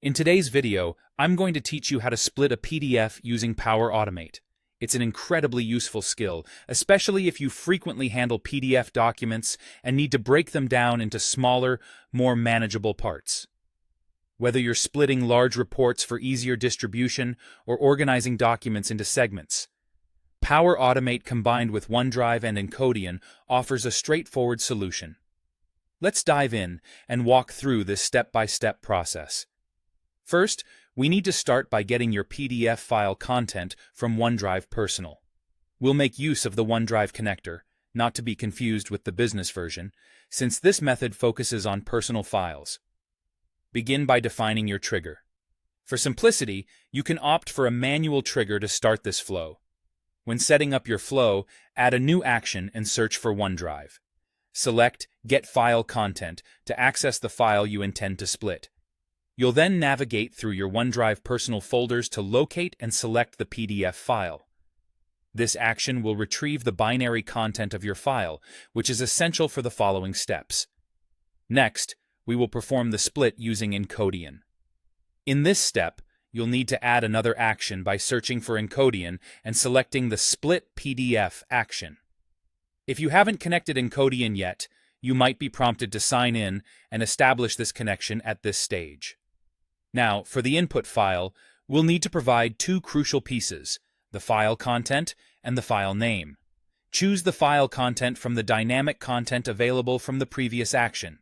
In today's video, I'm going to teach you how to split a PDF using Power Automate. It's an incredibly useful skill, especially if you frequently handle PDF documents and need to break them down into smaller, more manageable parts. Whether you're splitting large reports for easier distribution or organizing documents into segments, Power Automate combined with OneDrive and Encodian offers a straightforward solution. Let's dive in and walk through this step-by-step process. First, we need to start by getting your PDF file content from OneDrive Personal. We'll make use of the OneDrive connector, not to be confused with the business version, since this method focuses on personal files. Begin by defining your trigger. For simplicity, you can opt for a manual trigger to start this flow. When setting up your flow, add a new action and search for OneDrive. Select Get File Content to access the file you intend to split. You'll then navigate through your OneDrive personal folders to locate and select the PDF file. This action will retrieve the binary content of your file, which is essential for the following steps. Next, we will perform the split using Encodian. In this step, you'll need to add another action by searching for Encodian and selecting the Split PDF action. If you haven't connected Encodian yet, you might be prompted to sign in and establish this connection at this stage. Now, for the input file, we'll need to provide two crucial pieces, the file content and the file name. Choose the file content from the dynamic content available from the previous action.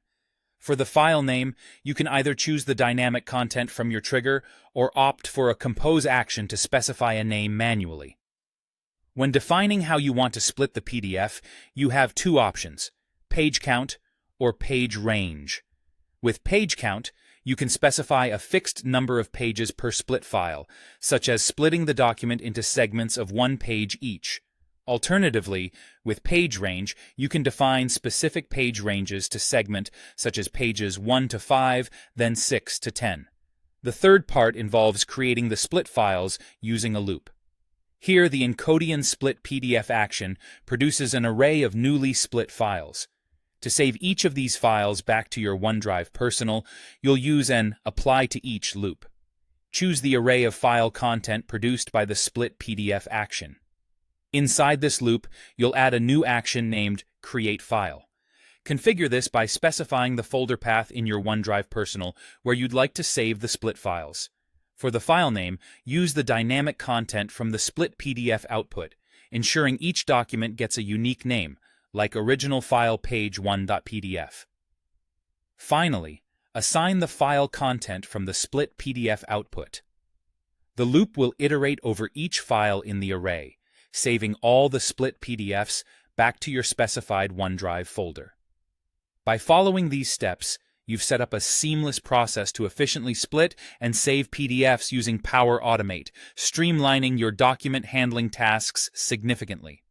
For the file name, you can either choose the dynamic content from your trigger or opt for a compose action to specify a name manually. When defining how you want to split the PDF, you have two options, page count or page range. With page count, you can specify a fixed number of pages per split file, such as splitting the document into segments of one page each. Alternatively, with page range, you can define specific page ranges to segment, such as pages 1 to 5, then 6 to 10. The third part involves creating the split files using a loop. Here, the Encodian split PDF action produces an array of newly split files. To save each of these files back to your OneDrive Personal, you'll use an Apply to Each loop. Choose the array of file content produced by the Split PDF action. Inside this loop, you'll add a new action named Create File. Configure this by specifying the folder path in your OneDrive Personal where you'd like to save the split files. For the file name, use the dynamic content from the Split PDF output, ensuring each document gets a unique name, like original file page 1.pdf. Finally, assign the file content from the split PDF output. The loop will iterate over each file in the array, saving all the split PDFs back to your specified OneDrive folder. By following these steps, you've set up a seamless process to efficiently split and save PDFs using Power Automate, streamlining your document handling tasks significantly.